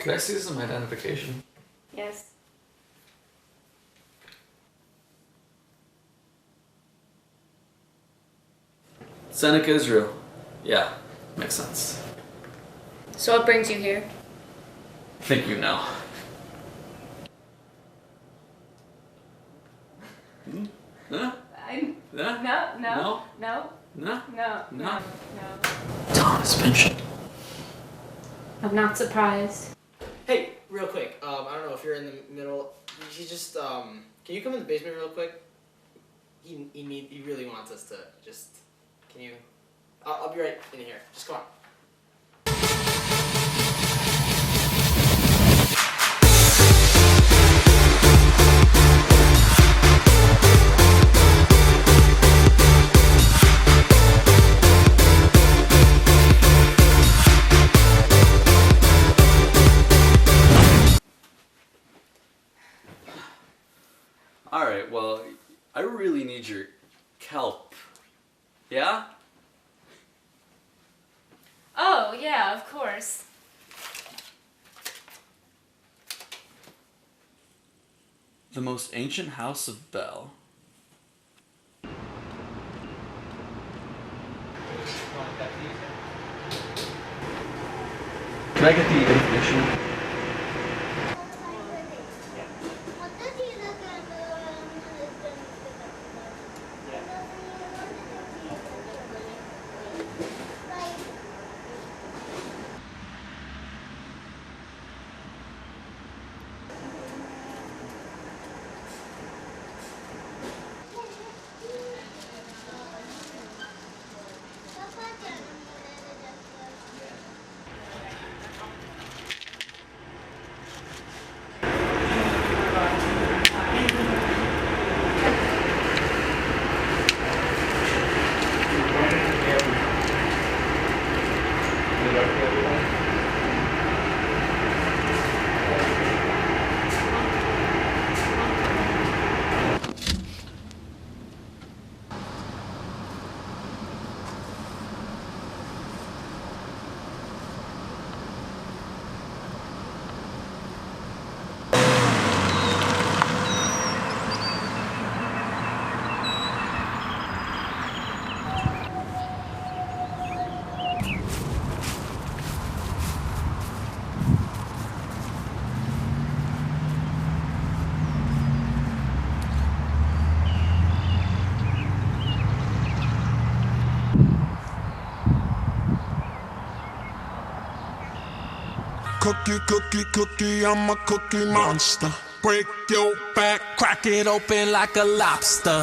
Can I see some identification? Yes. Seneca, Israel. Yeah, makes sense. So what brings you here? I think you know. No? No. Thomas Pynchon. I'm not surprised. Hey, real quick. I don't know if you're in the middle. You just can you come in the basement real quick? He really wants us to just. Can you? I'll be right in here. Just come on. Alright, well, I really need your kelp. Yeah? Oh, yeah, of course. The most ancient house of Bell. Can I get the information? Cookie, cookie, cookie, I'm a cookie monster. Break your back, crack it open like a lobster.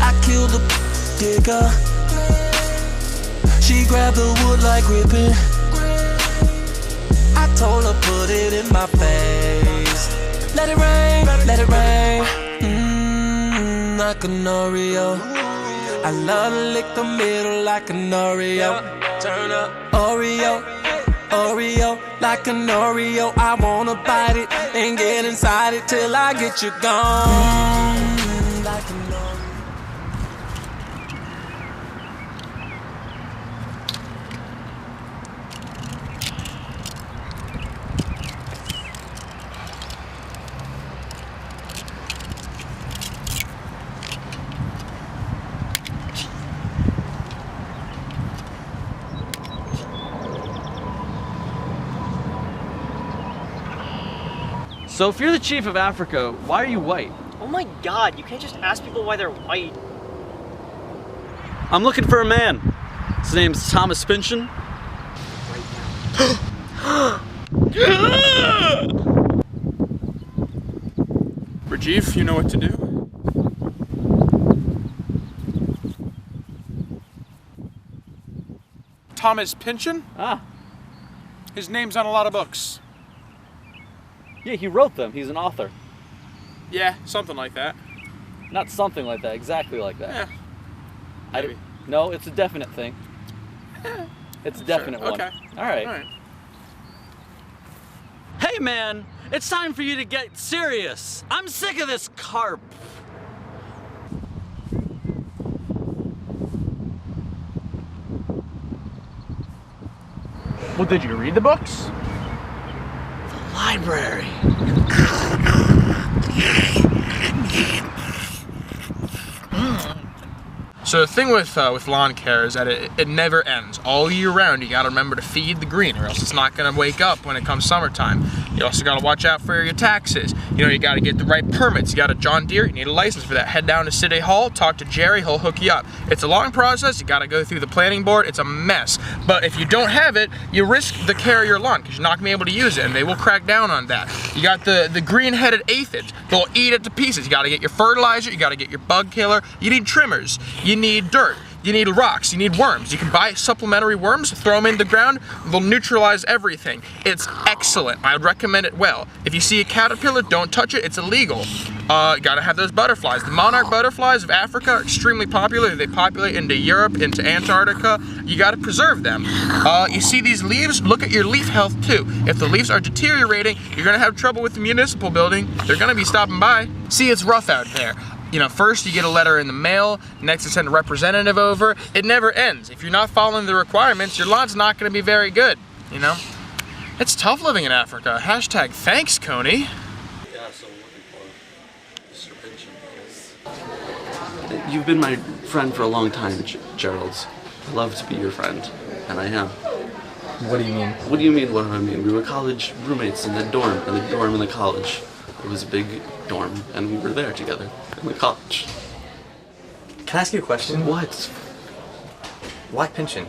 I killed the digger. She grabbed the wood like ripping. I told her put it in my face. Let it rain, let it rain. Like an Oreo. I love to lick the middle like an Oreo. Turn up, Oreo. Oreo, like an Oreo, I wanna bite it and get inside it till I get you gone. Like an Oreo. So if you're the chief of Africa, why are you white? Oh my god, you can't just ask people why they're white. I'm looking for a man. His name's Thomas Pynchon. Rajiv, you know what to do? Thomas Pynchon? Ah, His name's on a lot of books. yeah, he wrote them. He's an author. Yeah, something like that. Not something like that, exactly like that. Yeah, maybe. No, it's a definite thing. It's a definite Sure. one. Okay. All right. All right. Hey man, it's time for you to get serious. I'm sick of this carp. Well, did you read the books? Library. So the thing with lawn care is that it never ends. All year round, you gotta remember to feed the green, or else it's not gonna wake up when it comes summertime. You also gotta watch out for your taxes. You know, you gotta get the right permits. You got a John Deere, you need a license for that. Head down to City Hall, talk to Jerry, he'll hook you up. It's a long process, you gotta go through the planning board, it's a mess. But if you don't have it, you risk the care of your lawn, because you're not gonna be able to use it, and they will crack down on that. You got the green-headed aphids, they'll eat it to pieces. You gotta get your fertilizer, you gotta get your bug killer, you need trimmers, you need dirt, you need rocks, you need worms. You can buy supplementary worms, throw them in the ground, they'll neutralize everything. It's excellent, I would recommend it well. If you see a caterpillar, don't touch it, it's illegal. You gotta have those butterflies. The monarch butterflies of Africa are extremely popular. They populate into Europe, into Antarctica. You gotta preserve them. You see these leaves? Look at your leaf health too. If the leaves are deteriorating, you're gonna have trouble with the municipal building. They're gonna be stopping by. See, it's rough out there. You know, first you get a letter in the mail, next you send a representative over. It never ends. If you're not following the requirements, your lawn's not gonna be very good, you know? It's tough living in Africa. Hashtag thanks, Coney. Yeah, so I'm looking for Mr. Pinchin. You've been my friend for a long time, Gerald. I love to be your friend, and I am. What do you mean? What do you mean, what do I mean? We were college roommates in the dorm in the college. It was a big dorm, and we were there together in the college. Can I ask you a question? What? Why Pinchin?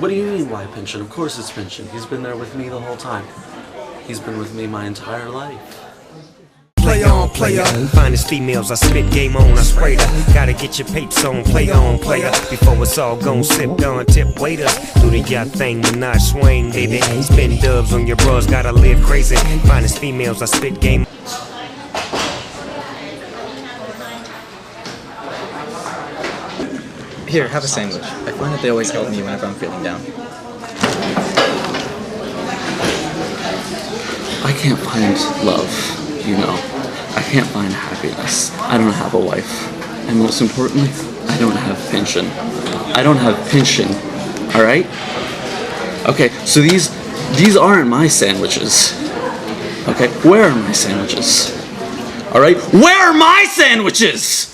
What do you mean, why Pinchin? Of course it's Pinchin. He's been there with me the whole time. He's been with me my entire life. Play on, player. Finest females, I spit game on, I spray her. Gotta get your papes on, player. Before it's all gone, sip on, tip waiters. Do the yacht thing, Montage swing, baby. Spin dubs on your bras, gotta live crazy. Finest females, I spit game. Here, have a sandwich. I find that they always help me whenever I'm feeling down. I can't find love, you know. I can't find happiness. I don't have a wife. And most importantly, I don't have pension. I don't have pension, alright? Okay, so these aren't my sandwiches. Okay, where are my sandwiches? Alright, where are my sandwiches?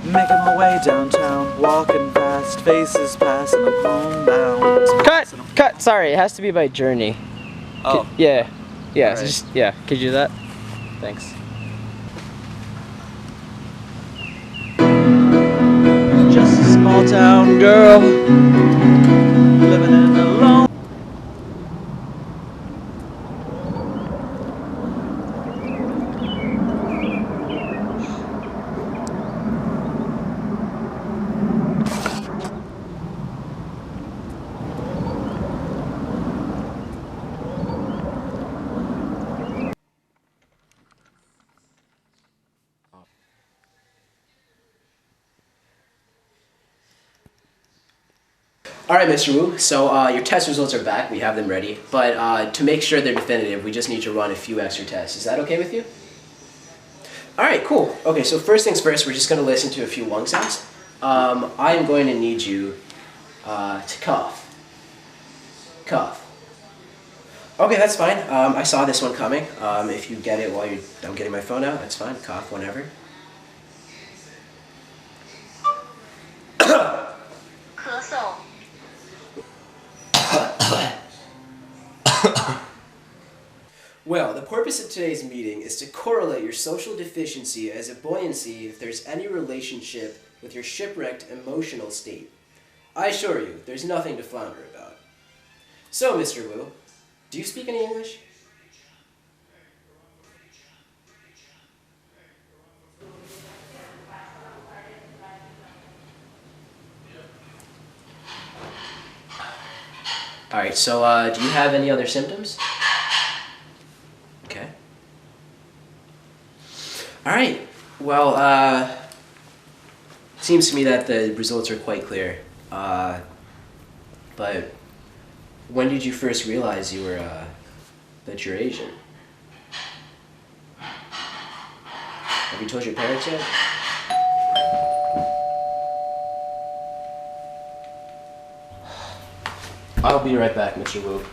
Making my way downtown, walking fast, faces pass, and I'm homebound. Cut! Sorry, it has to be by journey. Oh. Yeah. Right. Just, yeah. Could you do that? Thanks. Just a small town girl, living in a lone. Alright, Mr. Wu, so your test results are back, we have them ready, but to make sure they're definitive, we just need to run a few extra tests. Is that okay with you? Alright, cool. Okay, so first things first, we're just going to listen to a few lung sounds. I am going to need you to cough. Cough. Okay, that's fine. I saw this one coming. If you get it while I'm getting my phone out, that's fine. Cough whenever. Well, the purpose of today's meeting is to correlate your social deficiency as a buoyancy if there's any relationship with your shipwrecked emotional state. I assure you, there's nothing to flounder about. So, Mr. Wu, do you speak any English? Alright, so do you have any other symptoms? Okay. Alright, well, it seems to me that the results are quite clear. But when did you first realize you were, that you're Asian? you told your parents yet? I'll be right back, Mr. Wu.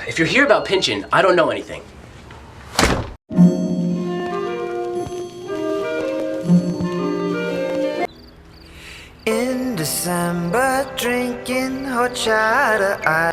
If you're here about pinching, I don't know anything. In December, drinking horchata.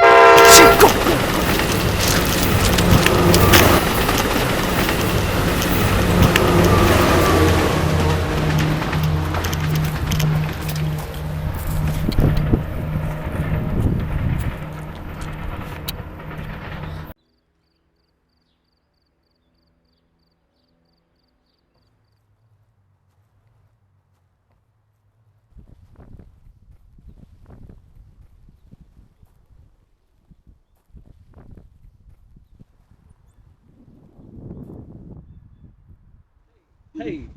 Hey,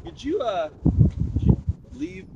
could you leave?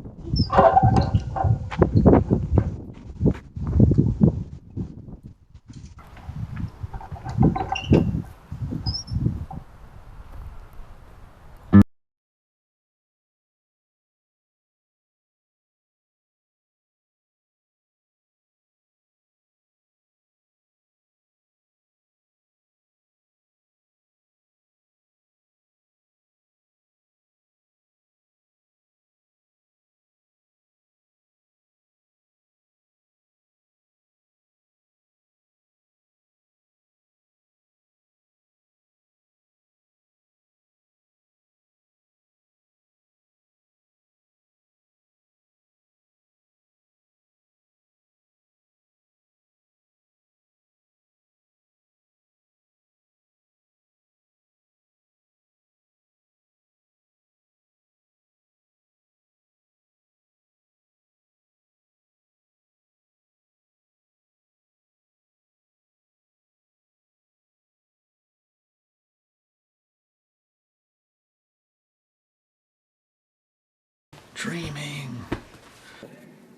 Dreaming.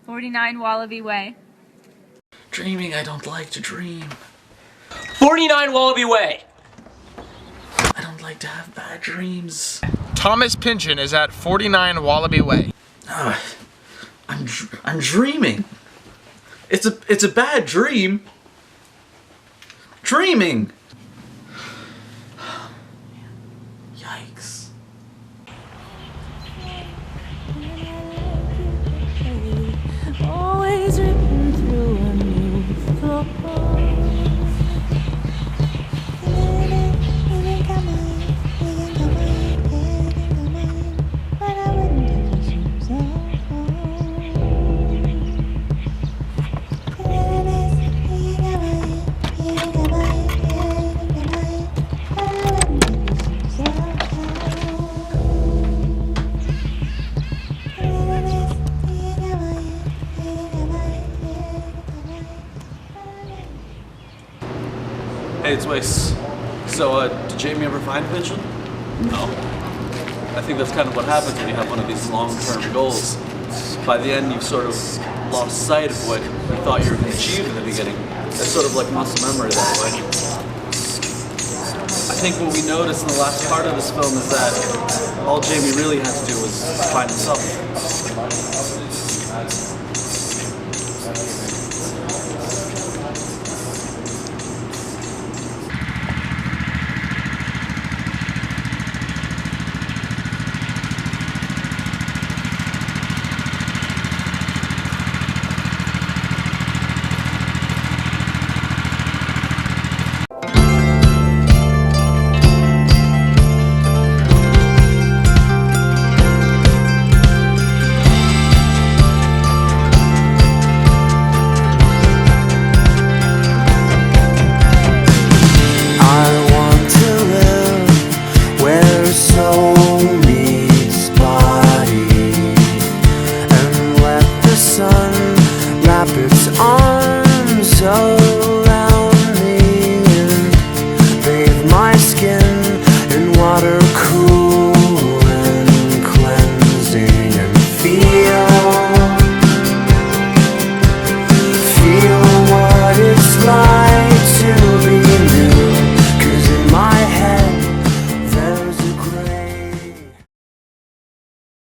49 Wallaby Way. Dreaming, I don't like to dream. 49 Wallaby Way! I don't like to have bad dreams. Thomas Pynchon is at 49 Wallaby Way. I'm dreaming. It's a bad dream. Dreaming. Yikes. Always ripping through a new floor. Hey, it's Wace. So, did Jamie ever find Pynchon? No. I think that's kind of what happens when you have one of these long-term goals. By the end, you've sort of lost sight of what you thought you were going to achieve in the beginning. It's sort of like muscle memory that way. I think what we noticed in the last part of this film is that all Jamie really had to do was find himself.